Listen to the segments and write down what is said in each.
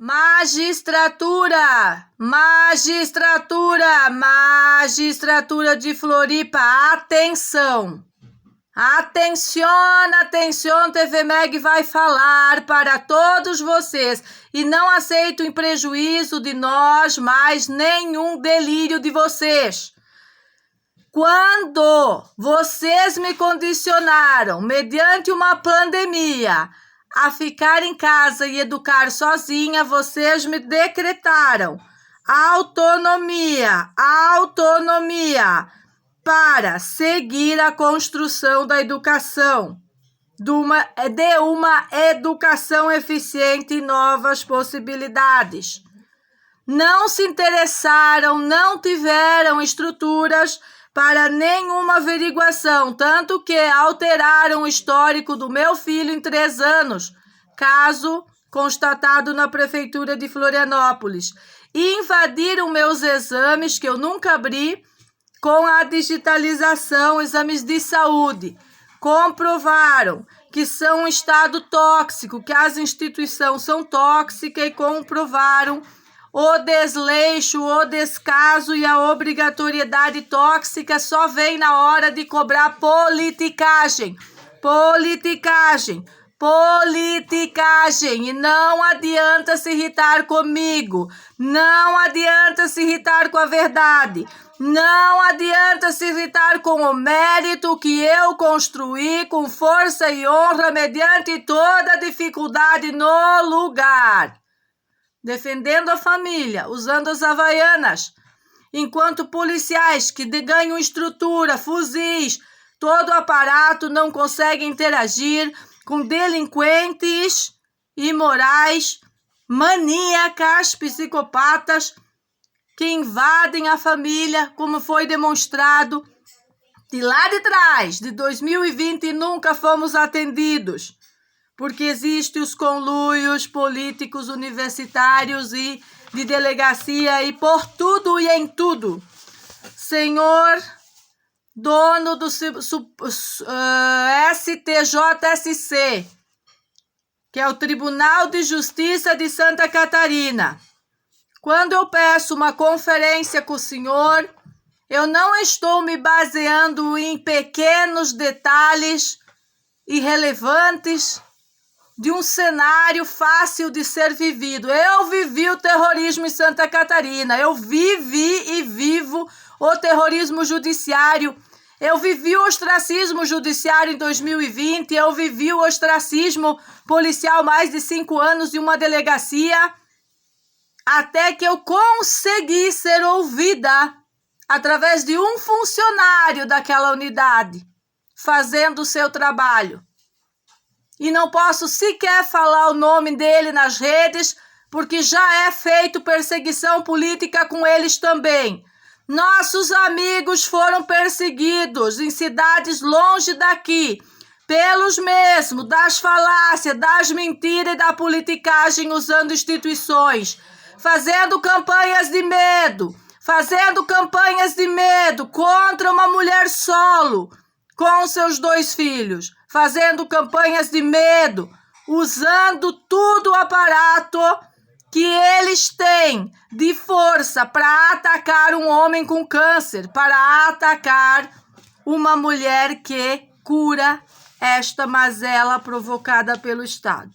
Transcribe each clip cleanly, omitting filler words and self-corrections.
Magistratura, magistratura, magistratura de Floripa, atenção! Atenção, atenção, TV Meg vai falar para todos vocês e não aceito em prejuízo de nós mais nenhum delírio de vocês. Quando vocês me condicionaram, mediante uma pandemia, a ficar em casa e educar sozinha, vocês me decretaram autonomia para seguir a construção da educação, de uma educação eficiente e novas possibilidades. Não se interessaram, não tiveram estruturas para nenhuma averiguação, tanto que alteraram o histórico do meu filho em 3 anos, caso constatado na Prefeitura de Florianópolis, e invadiram meus exames, que eu nunca abri, com a digitalização, exames de saúde. Comprovaram que são um estado tóxico, que as instituições são tóxicas e comprovaram o desleixo, o descaso e a obrigatoriedade tóxica só vem na hora de cobrar politicagem. Politicagem. Politicagem. E não adianta se irritar comigo. Não adianta se irritar com a verdade. Não adianta se irritar com o mérito que eu construí com força e honra mediante toda dificuldade no lugar. Defendendo a família, usando as havaianas, enquanto policiais que ganham estrutura, fuzis, todo o aparato não conseguem interagir com delinquentes imorais, maníacas, psicopatas, que invadem a família, como foi demonstrado de lá de trás, de 2020, e nunca fomos atendidos. Porque existem os conluios políticos universitários e de delegacia e por tudo e em tudo. Senhor dono do STJSC, que é o Tribunal de Justiça de Santa Catarina, quando eu peço uma conferência com o senhor, eu não estou me baseando em pequenos detalhes irrelevantes de um cenário fácil de ser vivido. Eu vivi o terrorismo em Santa Catarina, eu vivi e vivo o terrorismo judiciário, eu vivi o ostracismo judiciário em 2020, eu vivi o ostracismo policial mais de 5 anos em uma delegacia, até que eu consegui ser ouvida através de um funcionário daquela unidade, fazendo o seu trabalho. E não posso sequer falar o nome dele nas redes, porque já é feito perseguição política com eles também. Nossos amigos foram perseguidos em cidades longe daqui, pelos mesmos, das falácias, das mentiras e da politicagem usando instituições, fazendo campanhas de medo contra uma mulher solo, com seus 2 filhos, fazendo campanhas de medo, usando tudo o aparato que eles têm de força para atacar um homem com câncer, para atacar uma mulher que cura esta mazela provocada pelo Estado.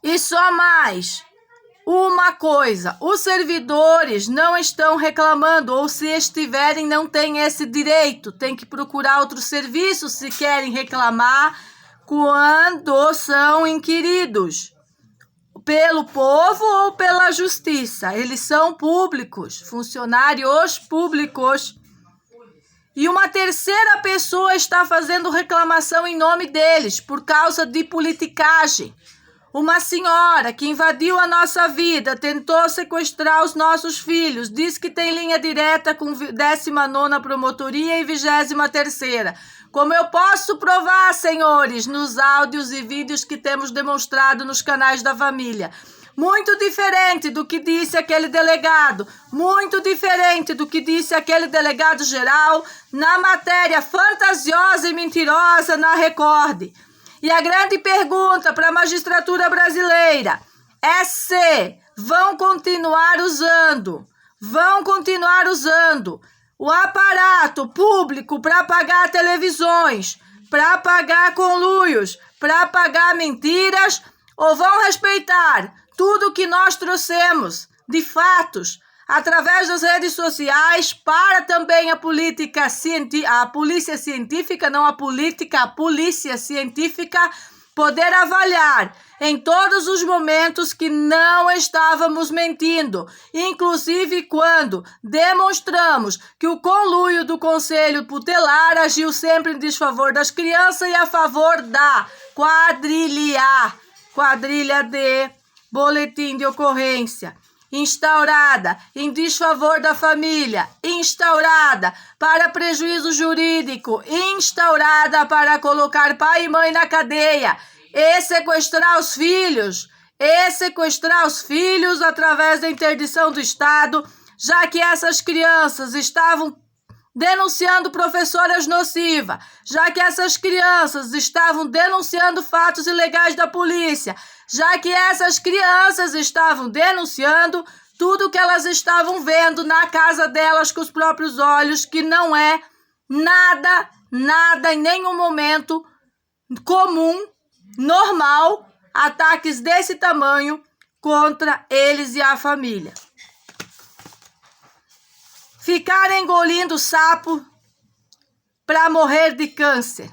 E só mais uma coisa, os servidores não estão reclamando, ou se estiverem, não têm esse direito, tem que procurar outros serviços se querem reclamar quando são inquiridos pelo povo ou pela justiça. Eles são públicos, funcionários públicos. E uma terceira pessoa está fazendo reclamação em nome deles por causa de politicagem. Uma senhora que invadiu a nossa vida, tentou sequestrar os nossos filhos, diz que tem linha direta com 19ª Promotoria e 23ª. Como eu posso provar, senhores, nos áudios e vídeos que temos demonstrado nos canais da família? Muito diferente do que disse aquele delegado, muito diferente do que disse aquele delegado geral na matéria fantasiosa e mentirosa na Record. E a grande pergunta para a magistratura brasileira é se vão continuar usando o aparato público para pagar televisões, para pagar conluios, para pagar mentiras, ou vão respeitar tudo que nós trouxemos de fatos através das redes sociais para também a polícia científica, não a política, a polícia científica, poder avaliar em todos os momentos que não estávamos mentindo, inclusive quando demonstramos que o conluio do Conselho Tutelar agiu sempre em desfavor das crianças e a favor da quadrilha de boletim de ocorrência, instaurada em desfavor da família, instaurada para prejuízo jurídico, instaurada para colocar pai e mãe na cadeia e sequestrar os filhos através da interdição do Estado, já que essas crianças estavam denunciando professoras nocivas, já que essas crianças estavam denunciando fatos ilegais da polícia, já que essas crianças estavam denunciando tudo que elas estavam vendo na casa delas com os próprios olhos, que não é nada em nenhum momento comum, normal, ataques desse tamanho contra eles e a família. Ficar engolindo sapo para morrer de câncer.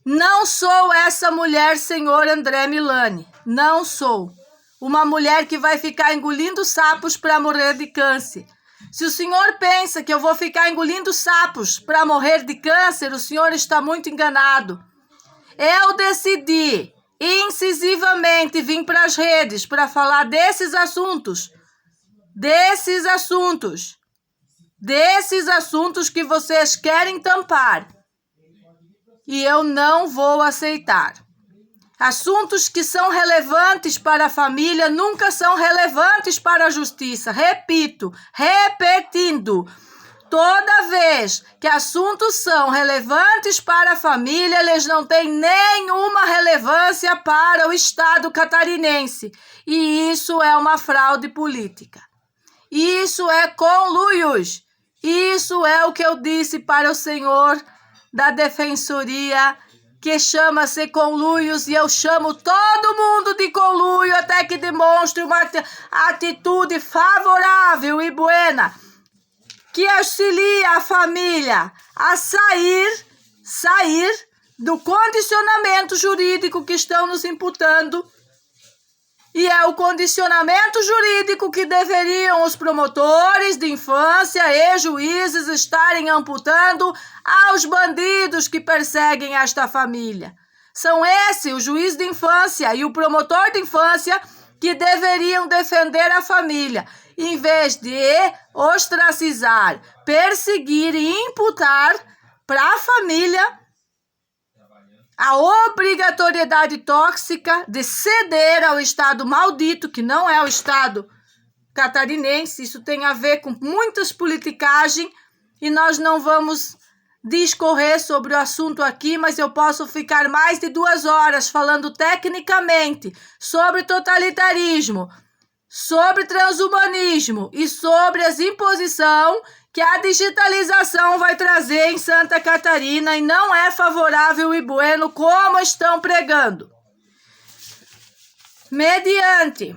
Não sou essa mulher, senhor André Milani. Não sou uma mulher que vai ficar engolindo sapos para morrer de câncer. Se o senhor pensa que eu vou ficar engolindo sapos para morrer de câncer, o senhor está muito enganado. Eu decidi incisivamente vir para as redes para falar desses assuntos que vocês querem tampar. E eu não vou aceitar. Assuntos que são relevantes para a família nunca são relevantes para a justiça. Repetindo. Toda vez que assuntos são relevantes para a família, eles não têm nenhuma relevância para o Estado catarinense. E isso é uma fraude política. Isso é conluios. Isso é o que eu disse para o senhor da Defensoria, que chama-se conluios, e eu chamo todo mundo de conluio até que demonstre uma atitude favorável e buena, que auxilia a família a sair do condicionamento jurídico que estão nos imputando. E é o condicionamento jurídico que deveriam os promotores de infância e juízes estarem amputando aos bandidos que perseguem esta família. São esses, o juiz de infância e o promotor de infância, que deveriam defender a família, em vez de ostracizar, perseguir e imputar para a família a obrigatoriedade tóxica de ceder ao Estado maldito, que não é o Estado catarinense. Isso tem a ver com muitas politicagens e nós não vamos discorrer sobre o assunto aqui, mas eu posso ficar mais de 2 horas falando tecnicamente sobre totalitarismo, sobre transhumanismo e sobre as imposições que a digitalização vai trazer em Santa Catarina, e não é favorável e bueno como estão pregando. Mediante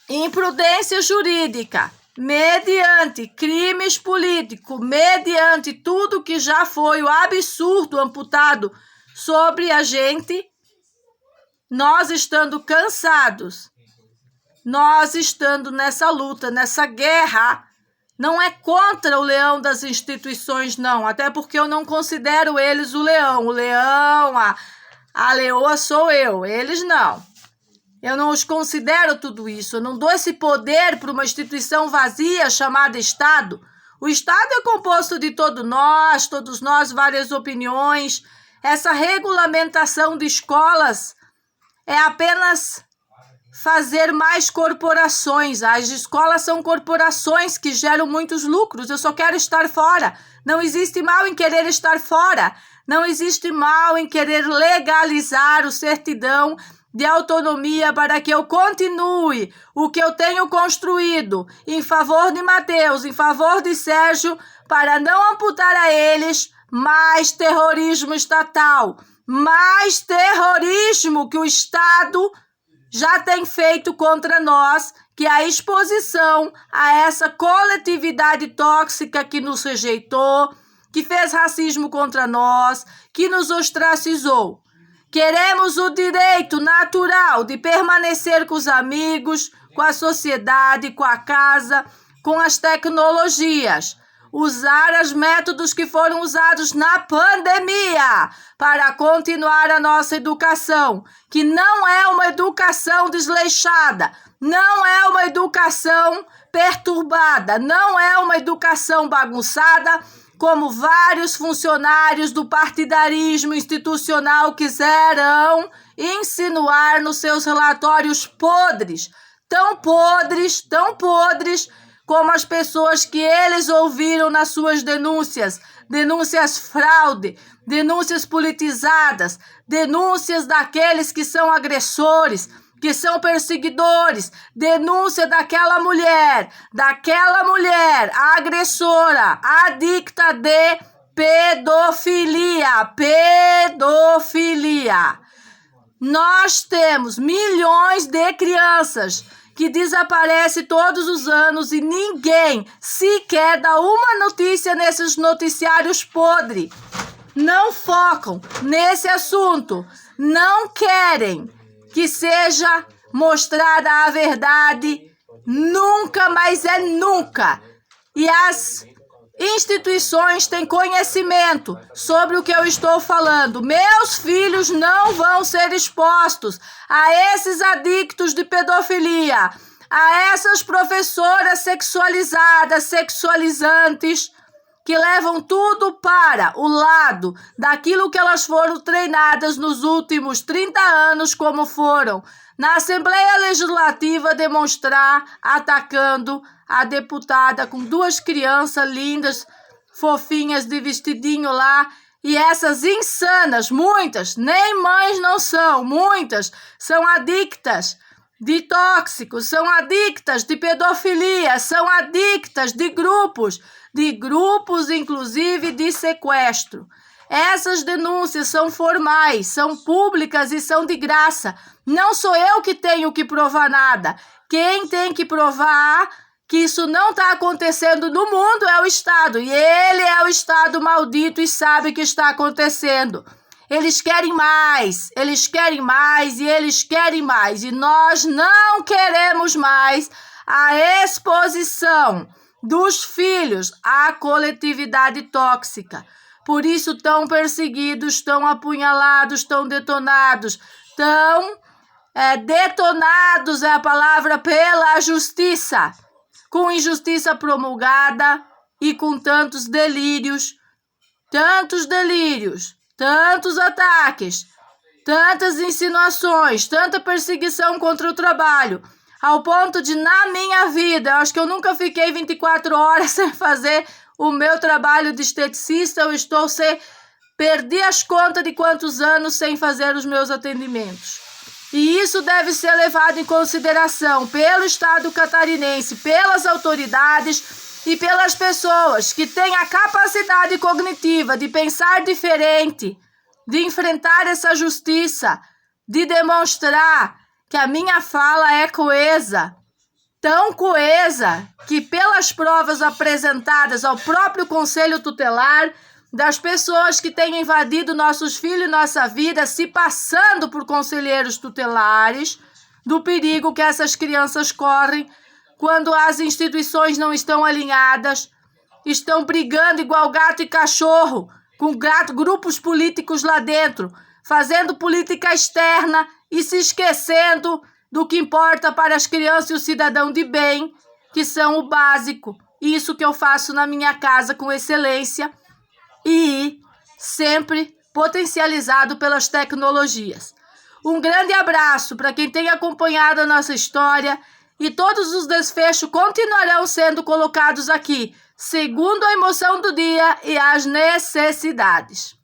imprudência jurídica, mediante crimes políticos, mediante tudo que já foi o absurdo amputado sobre a gente, nós estando cansados, nós estando nessa luta, nessa guerra. Não é contra o leão das instituições, não. Até porque eu não considero eles o leão. O leão, a leoa sou eu. Eles não. Eu não os considero tudo isso. Eu não dou esse poder para uma instituição vazia chamada Estado. O Estado é composto de todos nós, várias opiniões. Essa regulamentação de escolas é apenas fazer mais corporações. As escolas são corporações que geram muitos lucros. Eu só quero estar fora. Não existe mal em querer estar fora. Não existe mal em querer legalizar o certidão de autonomia para que eu continue o que eu tenho construído em favor de Mateus, em favor de Sérgio, para não amputar a eles mais terrorismo estatal, mais terrorismo que o Estado já tem feito contra nós, que é a exposição a essa coletividade tóxica que nos rejeitou, que fez racismo contra nós, que nos ostracizou. Queremos o direito natural de permanecer com os amigos, com a sociedade, com a casa, com as tecnologias. Usar os métodos que foram usados na pandemia para continuar a nossa educação, que não é uma educação desleixada, não é uma educação perturbada, não é uma educação bagunçada, como vários funcionários do partidarismo institucional quiseram insinuar nos seus relatórios podres, tão podres como as pessoas que eles ouviram nas suas denúncias fraude, denúncias politizadas, denúncias daqueles que são agressores, que são perseguidores, denúncia daquela mulher agressora, adicta de pedofilia. Nós temos milhões de crianças que desaparecem todos os anos e ninguém sequer dá uma notícia nesses noticiários podres. Não focam nesse assunto, não querem que seja mostrada a verdade, nunca, mas é nunca. E as instituições têm conhecimento sobre o que eu estou falando. Meus filhos não vão ser expostos a esses adictos de pedofilia, a essas professoras sexualizadas, sexualizantes, que levam tudo para o lado daquilo que elas foram treinadas nos últimos 30 anos, como foram na Assembleia Legislativa demonstrar, atacando a deputada com 2 crianças lindas, fofinhas de vestidinho lá, e essas insanas, muitas, nem mães não são, muitas são adictas de tóxicos, são adictas de pedofilia, são adictas de grupos inclusive de sequestro. Essas denúncias são formais, são públicas e são de graça. Não sou eu que tenho que provar nada. Quem tem que provar que isso não está acontecendo no mundo é o Estado. E ele é o Estado maldito e sabe que está acontecendo. Eles querem mais, e eles querem mais. E nós não queremos mais a exposição dos filhos à coletividade tóxica. Por isso, tão perseguidos, tão apunhalados, tão detonados, detonados é a palavra, pela justiça, com injustiça promulgada e com tantos delírios, tantos ataques, tantas insinuações, tanta perseguição contra o trabalho, ao ponto de, na minha vida, eu acho que eu nunca fiquei 24 horas sem fazer o meu trabalho de esteticista. Perdi as contas de quantos anos sem fazer os meus atendimentos. E isso deve ser levado em consideração pelo Estado catarinense, pelas autoridades e pelas pessoas que têm a capacidade cognitiva de pensar diferente, de enfrentar essa justiça, de demonstrar que a minha fala é coesa, tão coesa que pelas provas apresentadas ao próprio Conselho Tutelar, das pessoas que têm invadido nossos filhos e nossa vida, se passando por conselheiros tutelares, do perigo que essas crianças correm quando as instituições não estão alinhadas, estão brigando igual gato e cachorro, com grupos políticos lá dentro, fazendo política externa e se esquecendo do que importa para as crianças e o cidadão de bem, que são o básico. Isso que eu faço na minha casa com excelência e sempre potencializado pelas tecnologias. Um grande abraço para quem tem acompanhado a nossa história, e todos os desfechos continuarão sendo colocados aqui, segundo a emoção do dia e as necessidades.